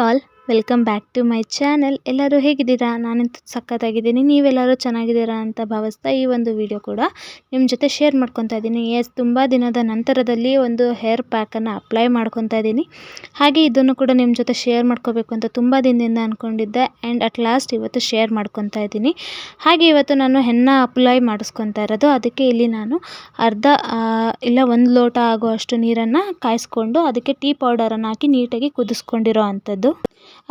All, welcome back to my channel. ಎಲ್ಲರೂ ಹೇಗಿದ್ದೀರಾ? ನಾನಂತೂ ಸಖತ್ತಾಗಿದ್ದೀನಿ. ನೀವೆಲ್ಲರೂ ಚೆನ್ನಾಗಿದ್ದೀರಾ ಅಂತ ಭಾವಿಸ್ತಾ ಈ ಒಂದು ವಿಡಿಯೋ ಕೂಡ ನಿಮ್ಮ ಜೊತೆ ಶೇರ್ ಮಾಡ್ಕೊತಾ ಇದ್ದೀನಿ. ತುಂಬ ದಿನದ ನಂತರದಲ್ಲಿ ಒಂದು ಹೇರ್ ಪ್ಯಾಕನ್ನು ಅಪ್ಲೈ ಮಾಡ್ಕೊತಾ ಇದ್ದೀನಿ. ಹಾಗೆ ಇದನ್ನು ಕೂಡ ನಿಮ್ಮ ಜೊತೆ ಶೇರ್ ಮಾಡ್ಕೋಬೇಕು ಅಂತ ತುಂಬ ದಿನದಿಂದ ಅಂದ್ಕೊಂಡಿದ್ದೆ. ಆ್ಯಂಡ್ ಅಟ್ ಲಾಸ್ಟ್ ಇವತ್ತು ಶೇರ್ ಮಾಡ್ಕೊತಾ ಇದ್ದೀನಿ. ಹಾಗೆ ಇವತ್ತು ನಾನು ಹೆನ್ನ ಅಪ್ಲೈ ಮಾಡಿಸ್ಕೊತಾ ಇರೋದು. ಅದಕ್ಕೆ ಇಲ್ಲಿ ನಾನು ಇಲ್ಲ 1 ಲೋಟ ಆಗುವಷ್ಟು ನೀರನ್ನು ಕಾಯಿಸ್ಕೊಂಡು ಅದಕ್ಕೆ ಟೀ ಪೌಡರನ್ನು ಹಾಕಿ ನೀಟಾಗಿ ಕುದಿಸ್ಕೊಂಡಿರೋ ಅಂಥದ್ದು.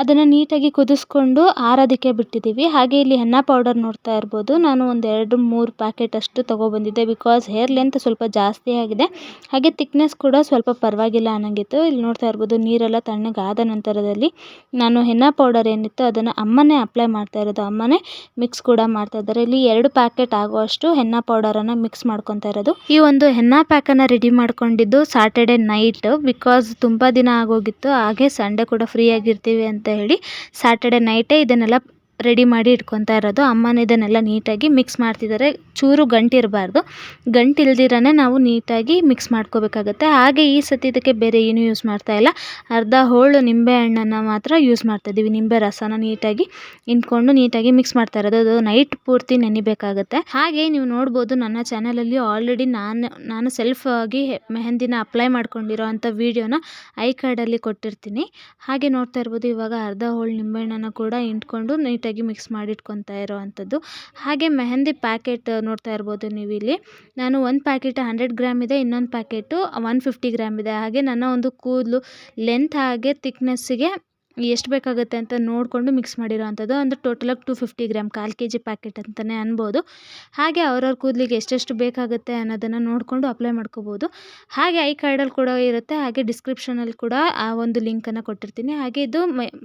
ಅದನ್ನು ನೀಟಾಗಿ ಕುದಿಸ್ಕೊಂಡು ಆರೋದಕ್ಕೆ ಬಿಟ್ಟಿದ್ದೀವಿ. ಹಾಗೆ ಇಲ್ಲಿ ಹೆನ್ನ ಪೌಡರ್ ನೋಡ್ತಾ ಇರ್ಬೋದು. ನಾನು ಒಂದು 2-3 ಪ್ಯಾಕೆಟ್ ಅಷ್ಟು ತೊಗೊಬಂದಿದ್ದೆ. ಬಿಕಾಸ್ ಹೇರ್ ಲೆಂತ್ ಸ್ವಲ್ಪ ಜಾಸ್ತಿ ಆಗಿದೆ. ಹಾಗೆ ಥಿಕ್ನೆಸ್ ಕೂಡ ಸ್ವಲ್ಪ ಪರವಾಗಿಲ್ಲ ಅನ್ನಂಗಿತ್ತು. ಇಲ್ಲಿ ನೋಡ್ತಾ ಇರ್ಬೋದು, ನೀರೆಲ್ಲ ತಣ್ಣಗಾದ ನಂತರದಲ್ಲಿ ನಾನು ಹೆನ್ನ ಪೌಡರ್ ಏನಿತ್ತು ಅದನ್ನು ಅಮ್ಮನೇ ಅಪ್ಲೈ ಮಾಡ್ತಾ ಇರೋದು. ಅಮ್ಮನೇ ಮಿಕ್ಸ್ ಕೂಡ ಮಾಡ್ತಾ ಇದ್ದಾರೆ. ಇಲ್ಲಿ 2 ಪ್ಯಾಕೆಟ್ ಆಗುವಷ್ಟು ಹೆನ್ನ ಪೌಡರನ್ನು ಮಿಕ್ಸ್ ಮಾಡ್ಕೊತಾ ಇರೋದು. ಈ ಒಂದು ಹೆನ್ನ ಪ್ಯಾಕನ್ನು ರೆಡಿ ಮಾಡ್ಕೊಂಡಿದ್ದು ಸಾಟರ್ಡೆ ನೈಟ್. ಬಿಕಾಸ್ ತುಂಬ ದಿನ ಆಗೋಗಿತ್ತು. ಹಾಗೆ ಸಂಡೇ ಕೂಡ ಫ್ರೀ ಆಗಿರ್ತೀವಿ ಅಂತ ಹೇಳಿ ಸ್ಯಾಟರ್ಡೆ ನೈಟೇ ಇದನ್ನೆಲ್ಲ ರೆಡಿ ಮಾಡಿ ಇಟ್ಕೊತಾ ಇರೋದು. ಅಮ್ಮನ ಇದನ್ನೆಲ್ಲ ನೀಟಾಗಿ ಮಿಕ್ಸ್ ಮಾಡ್ತಿದ್ದಾರೆ. ಚೂರು ಗಂಟಿರಬಾರ್ದು. ಗಂಟಿಲ್ದಿರನೇ ನಾವು ನೀಟಾಗಿ ಮಿಕ್ಸ್ ಮಾಡ್ಕೋಬೇಕಾಗತ್ತೆ. ಹಾಗೆ ಈ ಸತಿ ಇದಕ್ಕೆ ಬೇರೆ ಏನೂ ಯೂಸ್ ಮಾಡ್ತಾ ಇಲ್ಲ. ಅರ್ಧ ಹೋಳು ನಿಂಬೆ ಹಣ್ಣನ್ನು ಮಾತ್ರ ಯೂಸ್ ಮಾಡ್ತಾ ಇದ್ದೀವಿ. ನಿಂಬೆ ರಸನ ನೀಟಾಗಿ ಇಂಟ್ಕೊಂಡು ನೀಟಾಗಿ ಮಿಕ್ಸ್ ಮಾಡ್ತಾ ಇರೋದು. ಅದು ನೈಟ್ ಪೂರ್ತಿ ನೆನಿಬೇಕಾಗುತ್ತೆ. ಹಾಗೆ ನೀವು ನೋಡ್ಬೋದು, ನನ್ನ ಚಾನಲಲ್ಲಿ ಆಲ್ರೆಡಿ ನಾನು ಸೆಲ್ಫ್ ಆಗಿ ಮೆಹಂದಿನ ಅಪ್ಲೈ ಮಾಡ್ಕೊಂಡಿರೋ ಅಂಥ ವೀಡಿಯೋನ ಐ ಕಾರ್ಡಲ್ಲಿ ಕೊಟ್ಟಿರ್ತೀನಿ. ಹಾಗೆ ನೋಡ್ತಾ ಇರ್ಬೋದು, ಇವಾಗ ಅರ್ಧ ಹೋಳು ನಿಂಬೆಹಣ್ಣನ್ನು ಕೂಡ ಇಂಟ್ಕೊಂಡು ನೀಟಾಗಿ ಮಿಕ್ಸ್ ಮಾಡಿ ಇಟ್ಕೊತಾ ಇರೋ ಅಂಥದ್ದು. ಹಾಗೆ ಮೆಹಂದಿ ಪ್ಯಾಕೆಟ್ ನೋಡ್ತಾ ಇರ್ಬೋದು ನೀವು ಇಲ್ಲಿ. ನಾನು ಒಂದು ಪ್ಯಾಕೆಟ್ 100 ಗ್ರಾಮ್ ಇದೆ, ಇನ್ನೊಂದು ಪ್ಯಾಕೆಟು 150 ಗ್ರಾಮ್ ಇದೆ. ಹಾಗೆ ನನ್ನ ಒಂದು ಕೂದಲು ಲೆಂತ್ ಹಾಗೆ ಥಿಕ್ನೆಸ್ಸಿಗೆ ಎಷ್ಟು ಬೇಕಾಗುತ್ತೆ ಅಂತ ನೋಡಿಕೊಂಡು ಮಿಕ್ಸ್ ಮಾಡಿರೋ ಅಂಥದ್ದು. ಒಂದು ಟೋಟಲಾಗಿ 250 ಗ್ರಾಮ್, 1/4 kg ಪ್ಯಾಕೆಟ್ ಅಂತಲೇ ಅನ್ಬೋದು. ಹಾಗೆ ಅವ್ರವ್ರ ಕೂದಲಿಗೆ ಎಷ್ಟೆಷ್ಟು ಬೇಕಾಗುತ್ತೆ ಅನ್ನೋದನ್ನು ನೋಡಿಕೊಂಡು ಅಪ್ಲೈ ಮಾಡ್ಕೋಬೋದು. ಹಾಗೆ ಐ ಕಾರ್ಡಲ್ಲಿ ಕೂಡ ಇರುತ್ತೆ. ಹಾಗೆ ಡಿಸ್ಕ್ರಿಪ್ಷನಲ್ಲಿ ಕೂಡ ಆ ಒಂದು ಲಿಂಕನ್ನು ಕೊಟ್ಟಿರ್ತೀನಿ. ಹಾಗೆ ಇದು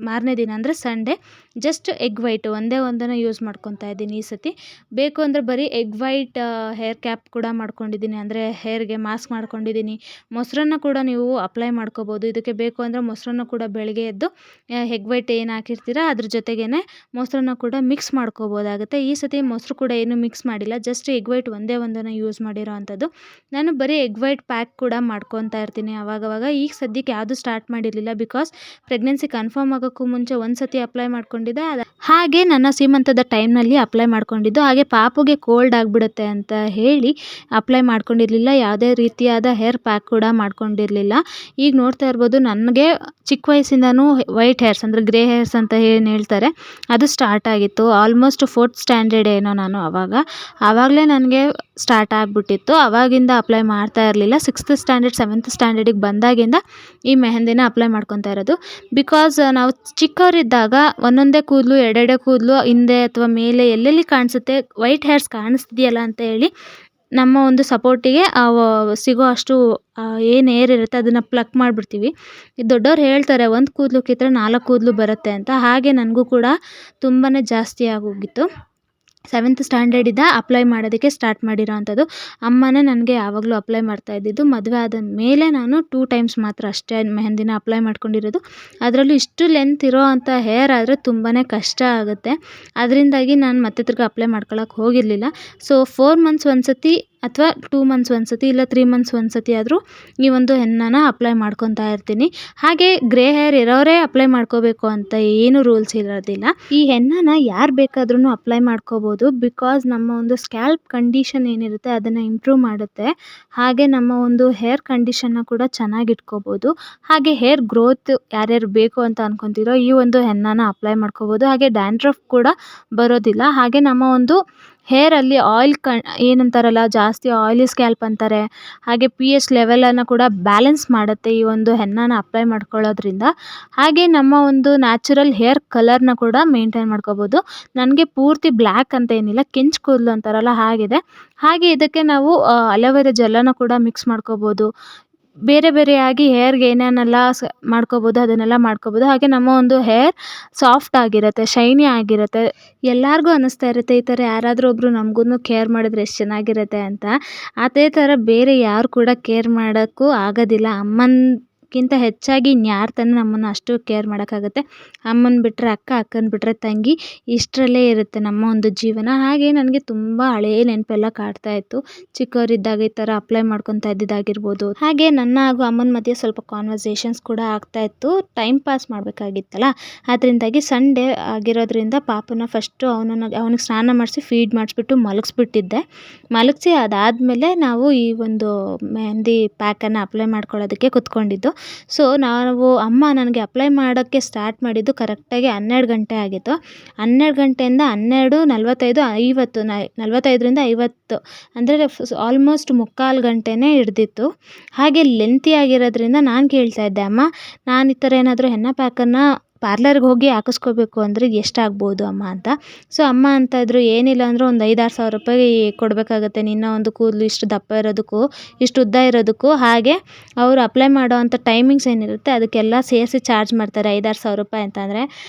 ಮಾರನೇ ದಿನ ಅಂದರೆ ಸಂಡೇ. ಜಸ್ಟ್ ಎಗ್ ವೈಟ್ ಒಂದೇ ಒಂದನ್ನು ಯೂಸ್ ಮಾಡ್ಕೊತಾ ಇದ್ದೀನಿ ಈ ಸತಿ. ಬೇಕು ಅಂದರೆ ಬರೀ ಎಗ್ ವೈಟ್ ಹೇರ್ ಕ್ಯಾಪ್ ಕೂಡ ಮಾಡ್ಕೊಂಡಿದ್ದೀನಿ. ಅಂದರೆ ಹೇರ್ಗೆ ಮಾಸ್ಕ್ ಮಾಡ್ಕೊಂಡಿದ್ದೀನಿ. ಮೊಸರನ್ನು ಕೂಡ ನೀವು ಅಪ್ಲೈ ಮಾಡ್ಕೋಬೋದು. ಇದಕ್ಕೆ ಬೇಕು ಅಂದರೆ ಮೊಸರನ್ನು ಕೂಡ ಬೆಳಗ್ಗೆ ಎದ್ದು ಎಗ್ ವೈಟ್ ಏನು ಹಾಕಿರ್ತೀರ ಅದ್ರ ಜೊತೆಗೇ ಮೊಸರನ್ನ ಕೂಡ ಮಿಕ್ಸ್ ಮಾಡ್ಕೋಬೋದಾಗುತ್ತೆ. ಈ ಸತಿ ಮೊಸರು ಕೂಡ ಏನು ಮಿಕ್ಸ್ ಮಾಡಿಲ್ಲ. ಜಸ್ಟ್ ಎಗ್ ವೈಟ್ ಒಂದೇ ಒಂದನ್ನು ಯೂಸ್ ಮಾಡಿರೋ ಅಂಥದ್ದು. ನಾನು ಬರೀ ಎಗ್ ವೈಟ್ ಪ್ಯಾಕ್ ಕೂಡ ಮಾಡ್ಕೊತಾ ಇರ್ತೀನಿ ಆವಾಗವಾಗ. ಈಗ ಸದ್ಯಕ್ಕೆ ಯಾವುದು ಸ್ಟಾರ್ಟ್ ಮಾಡಿರಲಿಲ್ಲ. ಬಿಕಾಸ್ ಪ್ರೆಗ್ನೆನ್ಸಿ ಕನ್ಫರ್ಮ್ ಆಗೋಕ್ಕೂ ಮುಂಚೆ ಒಂದು ಸತಿ ಅಪ್ಲೈ ಮಾಡ್ಕೊಂಡಿದ್ದೆ. ಹಾಗೆ ನನ್ನ ಸೀಮಂತದ ಟೈಮ್ನಲ್ಲಿ ಅಪ್ಲೈ ಮಾಡ್ಕೊಂಡಿದ್ದು. ಹಾಗೆ ಪಾಪುಗೆ ಕೋಲ್ಡ್ ಆಗಿಬಿಡುತ್ತೆ ಅಂತ ಹೇಳಿ ಅಪ್ಲೈ ಮಾಡ್ಕೊಂಡಿರಲಿಲ್ಲ. ಯಾವುದೇ ರೀತಿಯಾದ ಹೇರ್ ಪ್ಯಾಕ್ ಕೂಡ ಮಾಡ್ಕೊಂಡಿರಲಿಲ್ಲ. ಈಗ ನೋಡ್ತಾ ಇರ್ಬೋದು, ನನಗೆ ಚಿಕ್ಕ ವಯಸ್ಸಿಂದನೂ ವೈಟ್ ಹೇರ್ಸ್ ಅಂದರೆ ಗ್ರೇ ಹೇರ್ಸ್ ಅಂತ ಏನು ಹೇಳ್ತಾರೆ ಅದು ಸ್ಟಾರ್ಟ್ ಆಗಿತ್ತು. ಆಲ್ಮೋಸ್ಟ್ 4th ಸ್ಟ್ಯಾಂಡರ್ಡ್ ಏನೋ ನಾನು ಆವಾಗಲೇ ನನಗೆ ಸ್ಟಾರ್ಟ್ ಆಗಿಬಿಟ್ಟಿತ್ತು. ಆವಾಗಿಂದ ಅಪ್ಲೈ ಮಾಡ್ತಾ ಇರಲಿಲ್ಲ. 6th ಸ್ಟ್ಯಾಂಡರ್ಡ್ 7th ಸ್ಟ್ಯಾಂಡರ್ಡಿಗೆ ಬಂದಾಗಿಂದ ಈ ಮೆಹಂದಿನ ಅಪ್ಲೈ ಮಾಡ್ಕೊತಾ ಇರೋದು. ಬಿಕಾಸ್ ನಾವು ಚಿಕ್ಕವರಿದ್ದಾಗ ಒಂದೊಂದೇ ಕೂದಲು ಎರಡೆರಡೆ ಕೂದಲು ಹಿಂದೆ ಅಥವಾ ಮೇಲೆ ಎಲ್ಲೆಲ್ಲಿ ಕಾಣಿಸುತ್ತೆ ವೈಟ್ ಹೇರ್ಸ್ ಕಾಣಿಸ್ತಿದೆಯಲ್ಲ ಅಂತ ಹೇಳಿ ನಮ್ಮ ಒಂದು ಸಪೋರ್ಟಿಗೆ ಸಿಗೋ ಅಷ್ಟು ಏನು ಏರ್ ಇರುತ್ತೆ ಅದನ್ನು ಪ್ಲಕ್ ಮಾಡಿಬಿಡ್ತೀವಿ. ದೊಡ್ಡವ್ರು ಹೇಳ್ತಾರೆ 1 ಕೂದಲು ಕಿತ್ತರೆ 4 ಕೂದಲು ಬರುತ್ತೆ ಅಂತ. ಹಾಗೆ ನನಗೂ ಕೂಡ ತುಂಬಾ ಜಾಸ್ತಿ ಆಗೋಗಿತ್ತು. 7th ಸ್ಟ್ಯಾಂಡರ್ಡಿಂದ ಅಪ್ಲೈ ಮಾಡೋದಕ್ಕೆ ಸ್ಟಾರ್ಟ್ ಮಾಡಿರೋ ಅಂಥದ್ದು. ಅಮ್ಮನೇ ನನಗೆ ಯಾವಾಗಲೂ ಅಪ್ಲೈ ಮಾಡ್ತಾ ಇದ್ದಿದ್ದು. ಮದುವೆ ಆದ ಮೇಲೆ ನಾನು 2 ಟೈಮ್ಸ್ ಮಾತ್ರ ಅಷ್ಟೇ ಮೆಹಂದಿನ ಅಪ್ಲೈ ಮಾಡ್ಕೊಂಡಿರೋದು. ಅದರಲ್ಲೂ ಇಷ್ಟು ಲೆಂತ್ ಇರೋ ಅಂಥ ಹೇರ್ ಆದರೆ ತುಂಬಾ ಕಷ್ಟ ಆಗುತ್ತೆ. ಅದರಿಂದಾಗಿ ನಾನು ಮತ್ತೆ ತಿರ್ಗಿ ಅಪ್ಲೈ ಮಾಡ್ಕೊಳ್ಳೋಕೆ ಹೋಗಿರಲಿಲ್ಲ. ಸೊ 4 ಮಂತ್ಸ್ ಒಂದು ಸತಿ ಅಥವಾ 2 ಮಂತ್ಸ್ ಒಂದು ಸತಿ ಇಲ್ಲ 3 ಮಂತ್ಸ್ ಒಂದು ಸತಿ ಆದರೂ ಈ ಒಂದು ಹೆನ್ನನ ಅಪ್ಲೈ ಮಾಡ್ಕೊತಾ ಇರ್ತೀನಿ. ಹಾಗೆ ಗ್ರೇ ಹೇರ್ ಇರೋರೇ ಅಪ್ಲೈ ಮಾಡ್ಕೋಬೇಕು ಅಂತ ಏನು ರೂಲ್ಸ್ ಇರೋದಿಲ್ಲ. ಈ ಹೆನ್ನನ ಯಾರು ಬೇಕಾದ್ರೂ ಅಪ್ಲೈ ಮಾಡ್ಕೋಬೋದು. ಬಿಕಾಸ್ ನಮ್ಮ ಒಂದು ಸ್ಕ್ಯಾಲ್ಪ್ ಕಂಡೀಷನ್ ಏನಿರುತ್ತೆ ಅದನ್ನು ಇಂಪ್ರೂವ್ ಮಾಡುತ್ತೆ. ಹಾಗೆ ನಮ್ಮ ಒಂದು ಹೇರ್ ಕಂಡೀಷನ್ನ ಕೂಡ ಚೆನ್ನಾಗಿ ಇಟ್ಕೋಬೋದು. ಹಾಗೆ ಹೇರ್ ಗ್ರೋತ್ ಯಾರ್ಯಾರು ಬೇಕು ಅಂತ ಅನ್ಕೊತಿರೋ ಈ ಒಂದು ಹೆನ್ನನ ಅಪ್ಲೈ ಮಾಡ್ಕೋಬೋದು. ಹಾಗೆ ಡ್ಯಾಂಡ್ರಫ್ ಕೂಡ ಬರೋದಿಲ್ಲ. ಹಾಗೆ ನಮ್ಮ ಒಂದು ಹೇರಲ್ಲಿ ಆಯಿಲ್ ಏನಂತಾರಲ್ಲ, ಜಾಸ್ತಿ ಆಯಿಲಿ ಸ್ಕ್ಯಾಲ್ಪ್ ಅಂತಾರೆ. ಹಾಗೆ pH ಲೆವೆಲನ್ನು ಕೂಡ ಬ್ಯಾಲೆನ್ಸ್ ಮಾಡುತ್ತೆ ಈ ಒಂದು ಹೆನ್ನನ ಅಪ್ಲೈ ಮಾಡ್ಕೊಳ್ಳೋದ್ರಿಂದ. ಹಾಗೆ ನಮ್ಮ ಒಂದು ನ್ಯಾಚುರಲ್ ಹೇರ್ ಕಲರ್ನ ಕೂಡ ಮೇಂಟೈನ್ ಮಾಡ್ಕೋಬೋದು. ನನಗೆ ಪೂರ್ತಿ ಬ್ಲ್ಯಾಕ್ ಅಂತ ಏನಿಲ್ಲ, ಕೆಂಚು ಕೂದಲು ಅಂತಾರಲ್ಲ ಹಾಗಿದೆ. ಹಾಗೆ ಇದಕ್ಕೆ ನಾವು ಅಲೋವೆರಾ ಜೆಲ್ಲನ್ನು ಕೂಡ ಮಿಕ್ಸ್ ಮಾಡ್ಕೋಬೋದು. ಬೇರೆ ಬೇರೆಯಾಗಿ ಹೇರ್ಗೆ ಏನೇನೆಲ್ಲ ಮಾಡ್ಕೋಬೋದು ಅದನ್ನೆಲ್ಲ ಮಾಡ್ಕೋಬೋದು. ಹಾಗೆ ನಮ್ಮ ಒಂದು ಹೇರ್ ಸಾಫ್ಟ್ ಆಗಿರುತ್ತೆ, ಶೈನಿ ಆಗಿರುತ್ತೆ. ಎಲ್ಲರಿಗೂ ಅನ್ನಿಸ್ತಾ ಇರುತ್ತೆ ಈ ಥರ ಯಾರಾದರೂ ಒಬ್ಬರು ನಮಗೂ ಕೇರ್ ಮಾಡಿದ್ರೆ ಎಷ್ಟು ಚೆನ್ನಾಗಿರುತ್ತೆ ಅಂತ. ಅದೇ ಥರ ಬೇರೆ ಯಾರು ಕೂಡ ಕೇರ್ ಮಾಡೋಕ್ಕೂ ಆಗೋದಿಲ್ಲ. ಅಮ್ಮನ ಅಮ್ಮಕ್ಕಿಂತ ಹೆಚ್ಚಾಗಿ ಇನ್ಯಾರು ತಾನೇ ನಮ್ಮನ್ನು ಅಷ್ಟು ಕೇರ್ ಮಾಡೋಕ್ಕಾಗುತ್ತೆ. ಅಮ್ಮನ ಬಿಟ್ಟರೆ ಅಕ್ಕ, ಅಕ್ಕನ ಬಿಟ್ಟರೆ ತಂಗಿ, ಇಷ್ಟರಲ್ಲೇ ಇರುತ್ತೆ ನಮ್ಮ ಒಂದು ಜೀವನ. ಹಾಗೆ ನನಗೆ ತುಂಬ ಹಳೇ ನೆನಪೆಲ್ಲ ಕಾಡ್ತಾ ಇತ್ತು. ಚಿಕ್ಕವರಿದ್ದಾಗ ಈ ಥರ ಅಪ್ಲೈ ಮಾಡ್ಕೊತಾ ಇದ್ದಿದ್ದಾಗಿರ್ಬೋದು. ಹಾಗೆ ನನ್ನ ಹಾಗೂ ಅಮ್ಮನ ಮಧ್ಯೆ ಸ್ವಲ್ಪ ಕಾನ್ವರ್ಸೇಷನ್ಸ್ ಕೂಡ ಆಗ್ತಾ ಇತ್ತು. ಟೈಮ್ ಪಾಸ್ ಮಾಡಬೇಕಾಗಿತ್ತಲ್ಲ, ಅದರಿಂದಾಗಿ ಸಂಡೇ ಆಗಿರೋದ್ರಿಂದ ಪಾಪನ ಫಸ್ಟು ಅವನಿಗೆ ಸ್ನಾನ ಮಾಡಿಸಿ ಫೀಡ್ ಮಾಡಿಸ್ಬಿಟ್ಟು ಮಲಗಿಸ್ಬಿಟ್ಟಿದ್ದೆ. ಮಲಗಿಸಿ ಅದಾದಮೇಲೆ ನಾವು ಈ ಒಂದು ಮೆಹಂದಿ ಪ್ಯಾಕನ್ನು ಅಪ್ಲೈ ಮಾಡ್ಕೊಳ್ಳೋದಕ್ಕೆ ಕುತ್ಕೊಂಡಿದ್ದು. ಸೊ ಅಮ್ಮ ನನಗೆ ಅಪ್ಲೈ ಮಾಡೋಕ್ಕೆ ಸ್ಟಾರ್ಟ್ ಮಾಡಿದ್ದು ಕರೆಕ್ಟಾಗಿ 12 ಗಂಟೆ ಆಗಿತ್ತು. 12 ಗಂಟೆಯಿಂದ 12:45, 50, 45ರಿಂದ 50 ಅಂದರೆ ಆಲ್ಮೋಸ್ಟ್ ಮುಕ್ಕಾಲು ಗಂಟೆನೇ ಹಿಡ್ದಿತ್ತು. ಹಾಗೆ ಲೆಂತಿ ಆಗಿರೋದ್ರಿಂದ ನಾನು ಕೇಳ್ತಾ ಇದ್ದೆ, ಅಮ್ಮ ನಾನು ಈ ಥರ ಏನಾದರೂ ಹೆನ್ನ ಪ್ಯಾಕನ್ನು ಪಾರ್ಲರ್ಗೆ ಹೋಗಿ ಹಾಕಿಸ್ಕೋಬೇಕು ಅಂದರೆ ಎಷ್ಟಾಗ್ಬೋದು ಅಮ್ಮ ಅಂತ. ಸೊ ಅಮ್ಮ ಅಂತ ಇದ್ರು, ಏನಿಲ್ಲ ಅಂದರೂ ಒಂದು 5-6 ಸಾವಿರ ರೂಪಾಯಿ ಕೊಡಬೇಕಾಗತ್ತೆ ನಿನ್ನ ಒಂದು ಕೂದಲು ಇಷ್ಟು ದಪ್ಪ ಇರೋದಕ್ಕೂ ಇಷ್ಟು ಉದ್ದ ಇರೋದಕ್ಕೂ. ಹಾಗೆ ಅವರು ಅಪ್ಲೈ ಮಾಡೋ ಅಂಥ ಟೈಮಿಂಗ್ಸ್ ಏನಿರುತ್ತೆ ಅದಕ್ಕೆಲ್ಲ ಸೇರಿಸಿ ಚಾರ್ಜ್ ಮಾಡ್ತಾರೆ 5-6 ಸಾವಿರ ರೂಪಾಯಿ ಅಂತಂದರೆ,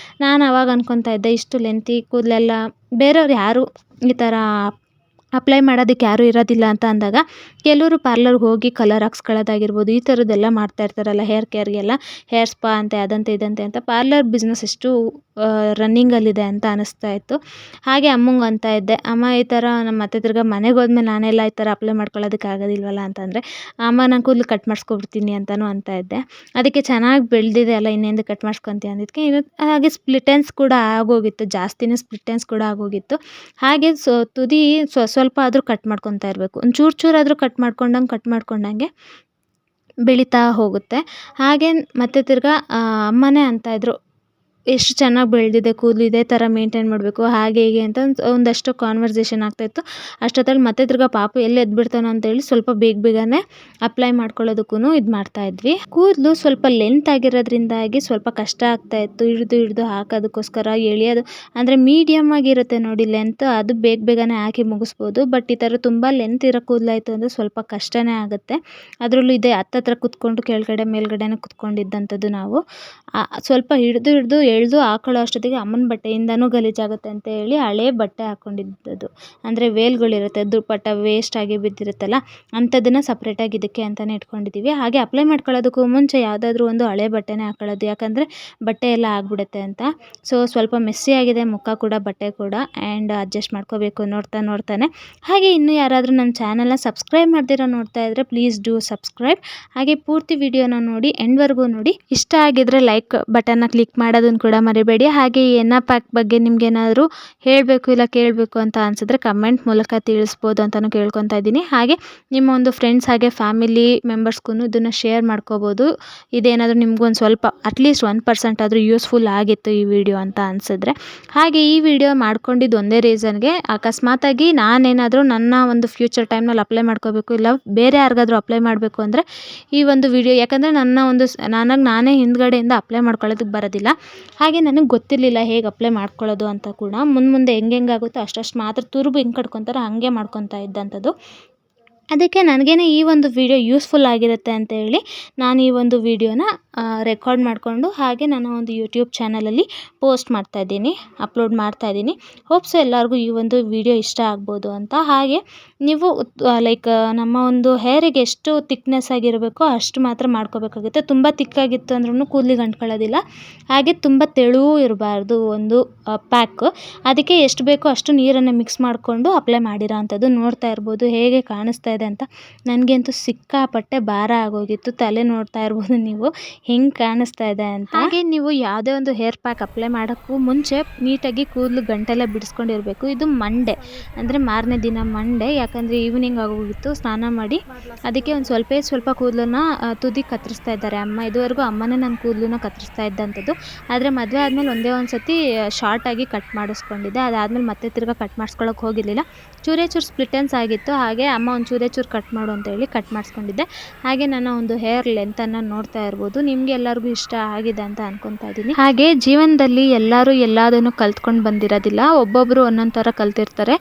ನಾನು ಅವಾಗ ಅನ್ಕೊತಾ ಇದ್ದೆ ಇಷ್ಟು ಲೆಂತಿ ಕೂದಲೆಲ್ಲ ಬೇರೆಯವ್ರು ಯಾರು ಈ ಥರ ಅಪ್ಲೈ ಮಾಡೋದಕ್ಕೆ ಯಾರೂ ಇರೋದಿಲ್ಲ ಅಂತ ಅಂದಾಗ ಕೆಲವರು ಪಾರ್ಲರ್ಗೆ ಹೋಗಿ ಕಲರ್ ಹಾಕ್ಸ್ಕೊಳ್ಳೋದಾಗಿರ್ಬೋದು, ಈ ಥರದ್ದೆಲ್ಲ ಮಾಡ್ತಾ ಇರ್ತಾರಲ್ಲ ಹೇರ್ ಕೇರ್ಗೆಲ್ಲ, ಹೇರ್ ಸ್ಪಾ ಅಂತೆ ಅದಂತೆ ಇದಂತೆ ಅಂತ. ಪಾರ್ಲರ್ ಬಿಸ್ನೆಸ್ ಎಷ್ಟು ರನ್ನಿಂಗಲ್ಲಿದೆ ಅಂತ ಅನ್ನಿಸ್ತಾ ಇತ್ತು. ಹಾಗೆ ಅಮ್ಮಂಗೆ ಅಂತ ಇದ್ದೆ, ಅಮ್ಮ ಈ ಥರ ನಮ್ಮ ಅತ್ತೆ ತಿರ್ಗ ಮನೆಗೆ ಹೋದ್ಮೇಲೆ ನಾನೆಲ್ಲ ಈ ಥರ ಅಪ್ಲೈ ಮಾಡ್ಕೊಳ್ಳೋದಕ್ಕೆ ಆಗೋದಿಲ್ವಲ್ಲ ಅಂತಂದರೆ, ಅಮ್ಮ ನಾನು ಕೂದಲು ಕಟ್ ಮಾಡಿಸ್ಕೊಬಿಡ್ತೀನಿ ಅಂತಲೂ ಅಂತ ಇದ್ದೆ. ಅದಕ್ಕೆ ಚೆನ್ನಾಗಿ ಬೆಳೆದಿದೆ ಅಲ್ಲ ಇನ್ನೇಂದು ಕಟ್ ಮಾಡಿಸ್ಕೊತೀಯ ಅಂದಿದ್ದಕ್ಕೆ ಹಾಗೆ ಸ್ಪ್ಲಿಟೆನ್ಸ್ ಕೂಡ ಆಗೋಗಿತ್ತು, ಜಾಸ್ತಿನೇ ಸ್ಪ್ಲಿಟೆನ್ಸ್ ಕೂಡ ಆಗೋಗಿತ್ತು. ಹಾಗೆ ತುದಿ ಸ್ವಲ್ಪ ಆದರೂ ಕಟ್ ಮಾಡ್ಕೊತಾ ಇರಬೇಕು. ಒಂದು ಚೂರಾದರೂ ಕಟ್ ಮಾಡ್ಕೊಂಡಂಗೆ ಬೆಳೀತಾ ಹೋಗುತ್ತೆ. ಹಾಗೆ ಮತ್ತೆ ತಿರ್ಗಾ ಅಮ್ಮನೇ ಅಂತ ಇದ್ರು, ಎಷ್ಟು ಚೆನ್ನಾಗಿ ಬೆಳೆದಿದೆ ಕೂದಲು, ಇದೇ ಥರ ಮೇಂಟೈನ್ ಮಾಡಬೇಕು ಹಾಗೆ ಹೀಗೆ ಅಂತ ಒಂದಷ್ಟು ಕಾನ್ವರ್ಸೇಷನ್ ಆಗ್ತಾಯಿತ್ತು. ಅಷ್ಟೊತ್ತಲ್ಲಿ ಮತ್ತೆ ತಿರ್ಗಾ ಪಾಪು ಎಲ್ಲಿ ಎದ್ಬಿಡ್ತಾನೋ ಅಂತೇಳಿ ಸ್ವಲ್ಪ ಬೇಗನೆ ಅಪ್ಲೈ ಮಾಡ್ಕೊಳ್ಳೋದಕ್ಕೂ ಇದು ಮಾಡ್ತಾಯಿದ್ವಿ. ಕೂದಲು ಸ್ವಲ್ಪ ಲೆಂತ್ ಆಗಿರೋದ್ರಿಂದಾಗಿ ಸ್ವಲ್ಪ ಕಷ್ಟ ಆಗ್ತಾಯಿತ್ತು ಹಿಡಿದು ಹಾಕೋದಕ್ಕೋಸ್ಕರ. ಎಳೆಯೋದು ಅಂದರೆ ಮೀಡಿಯಮ್ ಆಗಿರುತ್ತೆ ನೋಡಿ ಲೆಂತ್, ಅದು ಬೇಗನೆ ಹಾಕಿ ಮುಗಿಸ್ಬೋದು. ಬಟ್ ಈ ಥರ ತುಂಬ ಲೆಂತ್ ಇರೋ ಕೂದಲಾಯಿತು ಅಂದರೆ ಸ್ವಲ್ಪ ಕಷ್ಟನೇ ಆಗುತ್ತೆ. ಅದರಲ್ಲೂ ಇದೆ ಹತ್ತತ್ರ ಕುತ್ಕೊಂಡು ಕೆಳಗಡೆ ಮೇಲ್ಗಡೆನೇ ಕುತ್ಕೊಂಡಿದ್ದಂಥದ್ದು ನಾವು. ಸ್ವಲ್ಪ ಹಿಡಿದು ಎಳೆದು ಹಾಕೊಳ್ಳೋ ಅಷ್ಟೊತ್ತಿಗೆ ಅಮ್ಮನ ಬಟ್ಟೆಯಿಂದನೂ ಗಲೀಜಾಗುತ್ತೆ ಅಂತ ಹೇಳಿ ಹಳೆ ಬಟ್ಟೆ ಹಾಕ್ಕೊಂಡಿದ್ದದು, ಅಂದರೆ ವೇಲ್ಗಳಿರುತ್ತೆ ದುಪ್ಪಟ್ಟ ವೇಸ್ಟ್ ಆಗಿ ಬಿದ್ದಿರುತ್ತಲ್ಲ ಅಂಥದ್ದನ್ನು ಸಪ್ರೇಟಾಗಿ ಇದಕ್ಕೆ ಅಂತಲೇ ಇಟ್ಕೊಂಡಿದ್ದೀವಿ. ಹಾಗೆ ಅಪ್ಲೈ ಮಾಡ್ಕೊಳ್ಳೋದಕ್ಕೂ ಮುಂಚೆ ಯಾವುದಾದ್ರೂ ಒಂದು ಹಳೆ ಬಟ್ಟೆನೇ ಹಾಕೊಳ್ಳೋದು, ಯಾಕಂದರೆ ಬಟ್ಟೆ ಎಲ್ಲ ಆಗಿಬಿಡುತ್ತೆ ಅಂತ. ಸೊ ಸ್ವಲ್ಪ ಮೆಸ್ಸಿ ಆಗಿದೆ ಮುಖ ಕೂಡ ಬಟ್ಟೆ ಕೂಡ, ಆ್ಯಂಡ್ ಅಡ್ಜಸ್ಟ್ ಮಾಡ್ಕೋಬೇಕು ನೋಡ್ತಾನೆ. ಹಾಗೆ ಇನ್ನೂ ಯಾರಾದರೂ ನನ್ನ ಚಾನಲ್ನ ಸಬ್ಸ್ಕ್ರೈಬ್ ಮಾಡ್ದಿರೋ ನೋಡ್ತಾ ಇದ್ದರೆ ಪ್ಲೀಸ್ ಡೂ ಸಬ್ಸ್ಕ್ರೈಬ್. ಹಾಗೆ ಪೂರ್ತಿ ವಿಡಿಯೋನ ನೋಡಿ ಎಂಡ್ವರೆಗೂ ನೋಡಿ. ಇಷ್ಟ ಆಗಿದ್ರೆ ಲೈಕ್ ಬಟನ್ನ ಕ್ಲಿಕ್ ಮಾಡೋದನ್ನು ಕೂಡ ಮರಿಬೇಡಿ. ಹಾಗೆ ಈ ಎನ್ನ ಪ್ಯಾಕ್ ಬಗ್ಗೆ ನಿಮ್ಗೇನಾದರೂ ಹೇಳಬೇಕು ಇಲ್ಲ ಕೇಳಬೇಕು ಅಂತ ಅನಿಸಿದ್ರೆ ಕಮೆಂಟ್ ಮೂಲಕ ತಿಳಿಸ್ಬೋದು ಅಂತಲೂ ಕೇಳ್ಕೊತಾ ಇದ್ದೀನಿ. ಹಾಗೆ ನಿಮ್ಮ ಒಂದು ಫ್ರೆಂಡ್ಸ್ ಹಾಗೆ ಫ್ಯಾಮಿಲಿ ಮೆಂಬರ್ಸ್ಗೂ ಇದನ್ನು ಶೇರ್ ಮಾಡ್ಕೋಬೋದು. ಇದೇನಾದರೂ ನಿಮಗೂ ಒಂದು ಸ್ವಲ್ಪ ಅಟ್ಲೀಸ್ಟ್ 1% ಆದರೂ ಯೂಸ್ಫುಲ್ ಆಗಿತ್ತು ಈ ವಿಡಿಯೋ ಅಂತ ಅನಿಸಿದ್ರೆ. ಹಾಗೆ ಈ ವಿಡಿಯೋ ಮಾಡ್ಕೊಂಡಿದ್ದು ಒಂದೇ ರೀಸನ್ಗೆ, ಅಕಸ್ಮಾತಾಗಿ ನಾನೇನಾದರೂ ನನ್ನ ಒಂದು ಫ್ಯೂಚರ್ ಟೈಮ್ನಲ್ಲಿ ಅಪ್ಲೈ ಮಾಡ್ಕೋಬೇಕು ಇಲ್ಲ ಬೇರೆ ಯಾರಿಗಾದ್ರೂ ಅಪ್ಲೈ ಮಾಡಬೇಕು ಅಂದರೆ ಈ ಒಂದು ವಿಡಿಯೋ, ಯಾಕಂದರೆ ನಾನೇ ಹಿಂದ್ಗಡೆಯಿಂದ ಅಪ್ಲೈ ಮಾಡ್ಕೊಳ್ಳೋದಕ್ಕೆ ಬರೋದಿಲ್ಲ. ಹಾಗೆ ನನಗೆ ಗೊತ್ತಿರಲಿಲ್ಲ ಹೇಗೆ ಅಪ್ಲೈ ಮಾಡ್ಕೊಳ್ಳೋದು ಅಂತ ಕೂಡ. ಮುಂದೆ ಹೆಂಗಾಗುತ್ತೋ ಅಷ್ಟು ಮಾತ್ರ ತುರುಬು ಹೆಂಗೆ ಕಟ್ಕೊತಾರೋ ಹಾಗೆ ಮಾಡ್ಕೊತಾ ಇದ್ದಂಥದ್ದು. ಅದಕ್ಕೆ ನನಗೇನೆ ಈ ಒಂದು ವಿಡಿಯೋ ಯೂಸ್ಫುಲ್ ಆಗಿರುತ್ತೆ ಅಂತ ಹೇಳಿ ನಾನು ಈ ಒಂದು ವಿಡಿಯೋನ ರೆಕಾರ್ಡ್ ಮಾಡಿಕೊಂಡು ಹಾಗೆ ನನ್ನ ಒಂದು ಯೂಟ್ಯೂಬ್ ಚಾನಲಲ್ಲಿ ಅಪ್ಲೋಡ್ ಮಾಡ್ತಾಯಿದ್ದೀನಿ. ಹೋಪ್ಸು ಎಲ್ಲರಿಗೂ ಈ ಒಂದು ವಿಡಿಯೋ ಇಷ್ಟ ಆಗ್ಬೋದು ಅಂತ. ಹಾಗೆ ನೀವು ಲೈಕ್ ನಮ್ಮ ಒಂದು ಹೇರಿಗೆ ಎಷ್ಟು ತಿಕ್ನೆಸ್ ಆಗಿರಬೇಕೋ ಅಷ್ಟು ಮಾತ್ರ ಮಾಡ್ಕೋಬೇಕಾಗುತ್ತೆ. ತುಂಬ ತಿಕ್ಕಾಗಿತ್ತು ಅಂದ್ರೂ ಕೂದಲಿಗೆ ಅಂಟ್ಕೊಳ್ಳೋದಿಲ್ಲ. ಹಾಗೆ ತುಂಬ ತೆಳುವೂ ಇರಬಾರ್ದು ಒಂದು ಪ್ಯಾಕ್. ಅದಕ್ಕೆ ಎಷ್ಟು ಬೇಕೋ ಅಷ್ಟು ನೀರನ್ನು ಮಿಕ್ಸ್ ಮಾಡಿಕೊಂಡು ಅಪ್ಲೈ ಮಾಡಿರೋ ಅಂಥದ್ದು. ನೋಡ್ತಾ ಇರ್ಬೋದು ಹೇಗೆ ಕಾಣಿಸ್ತಾ ಇದೆ ಅಂತ. ನನಗಂತೂ ಸಿಕ್ಕಾಪಟ್ಟೆ ಭಾರ ಆಗೋಗಿತ್ತು. ತಲೆ ನೋಡ್ತಾ ಇರ್ಬೋದು ನೀವು ಹೆಂಗೆ ಕಾಣಿಸ್ತಾ ಇದೆ ಅಂತ. ಹಾಗೆ ನೀವು ಯಾವುದೇ ಒಂದು ಹೇರ್ ಪ್ಯಾಕ್ ಅಪ್ಲೈ ಮಾಡೋಕ್ಕೂ ಮುಂಚೆ ನೀಟಾಗಿ ಕೂದಲು ಗಂಟೆಲ್ಲ ಬಿಡಿಸ್ಕೊಂಡಿರಬೇಕು. ಇದು ಮಂಡೇ ಅಂದರೆ ಮಾರನೇ ದಿನ ಮಂಡೇ, ಯಾಕಂದರೆ ಈವ್ನಿಂಗ್ ಆಗೋಗಿತ್ತು ಸ್ನಾನ ಮಾಡಿ. ಅದಕ್ಕೆ ಒಂದು ಸ್ವಲ್ಪ ಕೂದಲನ್ನ ತುದಿ ಕತ್ತರಿಸ್ತಾ ಇದ್ದಾರೆ ಅಮ್ಮ. ಇದುವರೆಗೂ ಅಮ್ಮನೇ ನನ್ನ ಕೂದಲನ್ನ ಕತ್ತರಿಸ್ತಾ ಇದ್ದಂಥದ್ದು. ಆದರೆ ಮದುವೆ ಆದಮೇಲೆ ಒಂದೇ ಒಂದು ಸತಿ ಶಾರ್ಟಾಗಿ ಕಟ್ ಮಾಡಿಸ್ಕೊಂಡಿದ್ದೆ. ಅದಾದಮೇಲೆ ಮತ್ತೆ ತಿರ್ಗಾ ಕಟ್ ಮಾಡಿಸ್ಕೊಳ್ಳೋಕೆ ಹೋಗಿರಲಿಲ್ಲ. ಚೂರು ಸ್ಪ್ಲಿಟೆನ್ಸ್ ಆಗಿತ್ತು. ಹಾಗೆ ಅಮ್ಮ ಒಂದು ಚೂರು ಕಟ್ ಮಾಡು ಅಂತ ಹೇಳಿ ಕಟ್ ಮಾಡಿಸ್ಕೊಂಡಿದ್ದೆ. ಹಾಗೆ ನನ್ನ ಒಂದು ಹೇರ್ ಲೆಂತನ್ನು ನೋಡ್ತಾ ಇರ್ಬೋದು. ನಿಮಗೆ ಎಲ್ಲರಿಗೂ ಇಷ್ಟ ಆಗಿದೆ ಅಂತ ಅನ್ಕೊತಾ ಇದ್ದೀನಿ. ಹಾಗೆ ಜೀವನದಲ್ಲಿ ಎಲ್ಲರೂ ಎಲ್ಲದನ್ನು ಕಲ್ತ್ಕೊಂಡು ಬಂದಿರೋದಿಲ್ಲ. ಒಬ್ಬೊಬ್ಬರು ಒಂದೊಂದು ಥರ ಕಲ್ತಿರ್ತಾರೆ.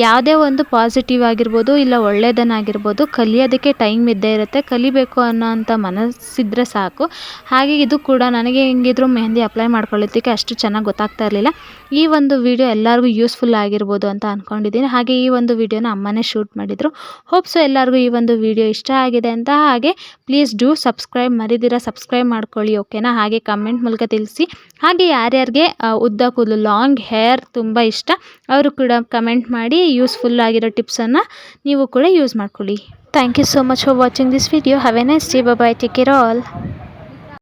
ಯಾವುದೇ ಒಂದು ಪಾಸಿಟಿವ್ ಆಗಿರ್ಬೋದು ಇಲ್ಲ ಒಳ್ಳೆಯದನ್ನಾಗಿರ್ಬೋದು ಕಲಿಯೋದಕ್ಕೆ ಟೈಮ್ ಇದ್ದೇ ಇರುತ್ತೆ. ಕಲಿಬೇಕು ಅನ್ನೋಂಥ ಮನಸ್ಸಿದ್ರೆ ಸಾಕು. ಹಾಗೆ ಇದು ಕೂಡ ನನಗೆ ಹೆಂಗಿದ್ರು ಮೆಹಂದಿ ಅಪ್ಲೈ ಮಾಡ್ಕೊಳ್ಳೋದಕ್ಕೆ ಅಷ್ಟು ಚೆನ್ನಾಗಿ ಗೊತ್ತಾಗ್ತಾ ಇರಲಿಲ್ಲ. ಈ ಒಂದು ವಿಡಿಯೋ ಎಲ್ಲರಿಗೂ ಯೂಸ್ಫುಲ್ ಆಗಿರ್ಬೋದು ಅಂತ ಅಂದ್ಕೊಂಡಿದ್ದೀನಿ. ಹಾಗೆ ಈ ಒಂದು ವಿಡಿಯೋನ ಅಮ್ಮನೇ ಶೂಟ್ ಮಾಡಿದರು. ಹೋಪ್ಸ್ ಸೊ ಎಲ್ಲರಿಗೂ ಈ ಒಂದು ವಿಡಿಯೋ ಇಷ್ಟ ಆಗಿದೆ ಅಂತ, ಹಾಗೆ ಪ್ಲೀಸ್ ಡೂ ಸಬ್ಸ್ಕ್ರೈಬ್, ಮರಿದಿರ ಸಬ್ಸ್ಕ್ರೈಬ್ ಮಾಡ್ಕೊಳ್ಳಿ ಓಕೆನಾ. ಹಾಗೆ ಕಮೆಂಟ್ ಮೂಲಕ ತಿಳಿಸಿ. ಹಾಗೆ ಯಾರ್ಯಾರಿಗೆ ಉದ್ದ ಕೂದಲು ಲಾಂಗ್ ಹೇರ್ ತುಂಬ ಇಷ್ಟ ಅವರು ಕೂಡ ಕಮೆಂಟ್ ಮಾಡಿ. ಯೂಸ್ಫುಲ್ ಆಗಿರೋ ಟಿಪ್ಸನ್ನು ನೀವು ಕೂಡ ಯೂಸ್ ಮಾಡ್ಕೊಳ್ಳಿ. Thank you so much for watching this video. Have a nice day. Bye bye. Take care all.